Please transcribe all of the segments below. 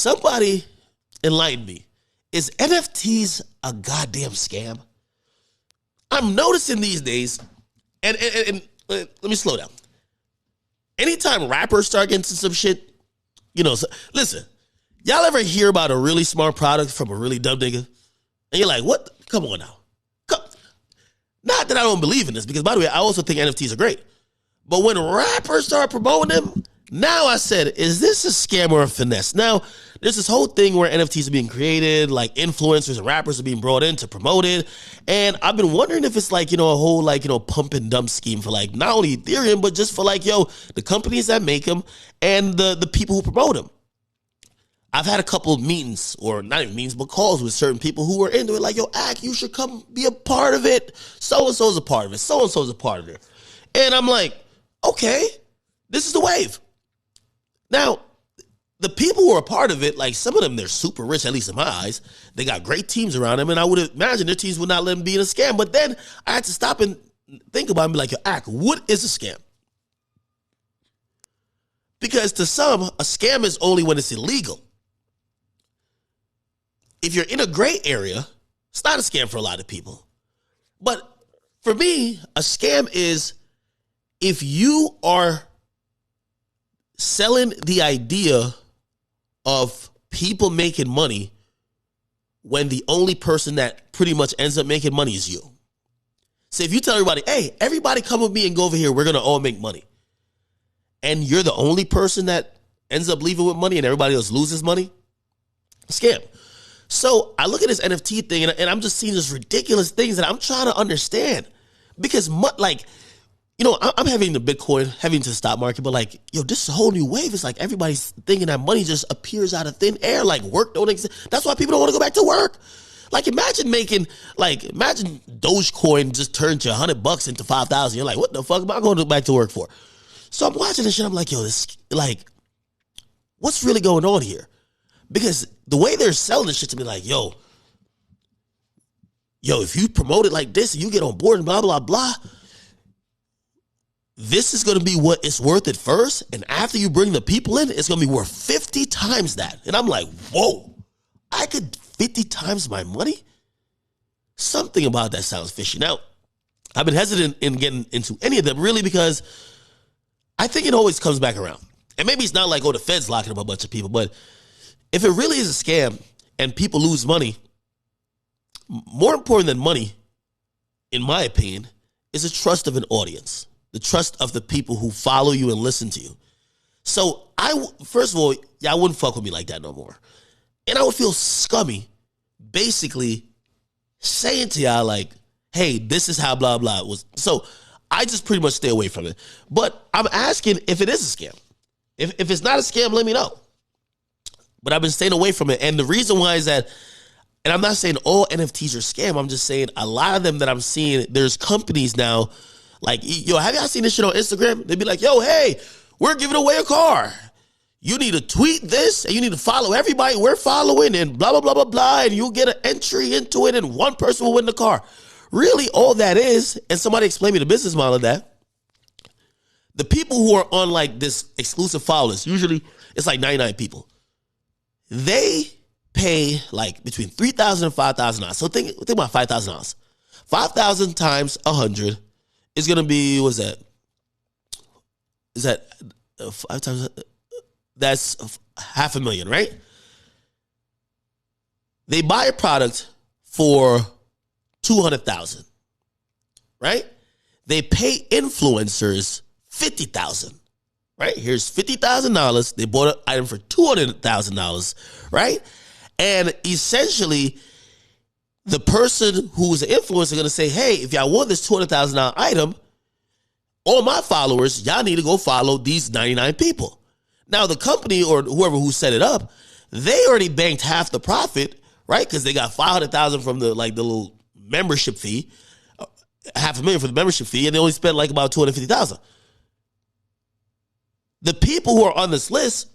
Somebody enlighten me. Is NFTs a goddamn scam? I'm noticing these days, and let me slow down. Anytime rappers start getting into some shit, listen, y'all ever hear about a really smart product from a really dumb nigga? And you're like, what? Come on now. Not that I don't believe in this, because by the way, I also think NFTs are great. But when rappers start promoting them, now I said, is this a scam or a finesse? Now, there's this whole thing where NFTs are being created, like influencers and rappers are being brought in to promote it. And I've been wondering if it's like, a whole like, pump and dump scheme for like not only Ethereum, but just for like, the companies that make them and the people who promote them. I've had a couple of meetings, or not even meetings, but calls with certain people who are into it. Like, Ak, you should come be a part of it. So-and-so's a part of it. So-and-so's a part of it. And I'm like, okay, this is the wave. Now, the people who are a part of it, like some of them, they're super rich, at least in my eyes. They got great teams around them, and I would imagine their teams would not let them be in a scam. But then I had to stop and think about it and be like, Ak, what is a scam? Because to some, a scam is only when it's illegal. If you're in a gray area, it's not a scam for a lot of people. But for me, a scam is if you are selling the idea of people making money when the only person that pretty much ends up making money is you. So if you tell everybody, hey, everybody come with me and go over here, we're going to all make money. And you're the only person that ends up leaving with money and everybody else loses money, scam. So I look at this NFT thing and I'm just seeing this ridiculous things that I'm trying to understand. Because I'm having the Bitcoin, having to the stock market, but like, this is a whole new wave. It's like everybody's thinking that money just appears out of thin air, like work don't exist. That's why people don't want to go back to work. Like imagine Dogecoin just turned to $100 into 5,000. You're like, what the fuck am I going back to work for? So I'm watching this shit. I'm like, this, like, what's really going on here? Because the way they're selling this shit to me, like, if you promote it like this and you get on board and blah, blah, blah, this is going to be what it's worth at first. And after you bring the people in, it's going to be worth 50 times that. And I'm like, whoa, I could 50 times my money? Something about that sounds fishy. Now, I've been hesitant in getting into any of them really because I think it always comes back around. And maybe it's not like, the Fed's locking up a bunch of people, but if it really is a scam and people lose money, more important than money, in my opinion, is the trust of an audience, the trust of the people who follow you and listen to you. So first of all, y'all wouldn't fuck with me like that no more. And I would feel scummy basically saying to y'all like, hey, this is how blah, blah was. So I just pretty much stay away from it. But I'm asking if it is a scam. If it's not a scam, let me know. But I've been staying away from it. And the reason why is that, and I'm not saying all NFTs are scam. I'm just saying a lot of them that I'm seeing, there's companies now, like, have y'all seen this shit on Instagram? They'd be like, hey, we're giving away a car. You need to tweet this and you need to follow everybody we're following and blah, blah, blah, blah, blah. And you'll get an entry into it and one person will win the car. Really, all that is, and somebody explain me the business model of that. The people who are on like this exclusive follow list, usually it's like 99 people. They pay like between $3,000 and $5,000. So think about $5,000. 5,000 times 100 is going to be, what's that? Is that 5 times? That's $500,000, right? They buy a product for $200,000, right? They pay influencers $50,000. Right? Here's $50,000. They bought an item for $200,000, right? And essentially, the person who's an influencer is going to say, hey, if y'all want this $200,000 item, all my followers, y'all need to go follow these 99 people. Now, the company or whoever who set it up, they already banked half the profit, right? Because they got $500,000 from the little membership fee, $500,000 for the membership fee, and they only spent like about $250,000. The people who are on this list,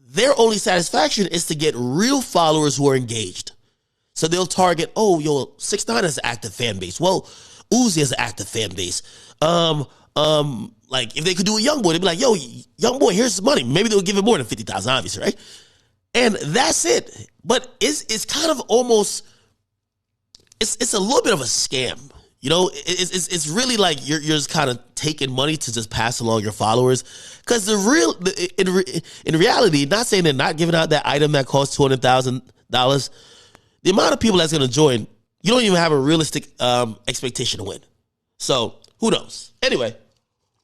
their only satisfaction is to get real followers who are engaged. So they'll target, 6ix9ine has an active fan base. Well, Uzi has an active fan base. Like if they could do a young boy, they'd be like, yo, young boy, here's some money. Maybe they'll give him more than $50,000, obviously, right? And that's it. But it's kind of almost, it's a little bit of a scam. You know, it's really like you're just kind of taking money to just pass along your followers. Because in reality, not saying they're not giving out that item that costs $200,000, the amount of people that's going to join, you don't even have a realistic expectation to win. So who knows? Anyway,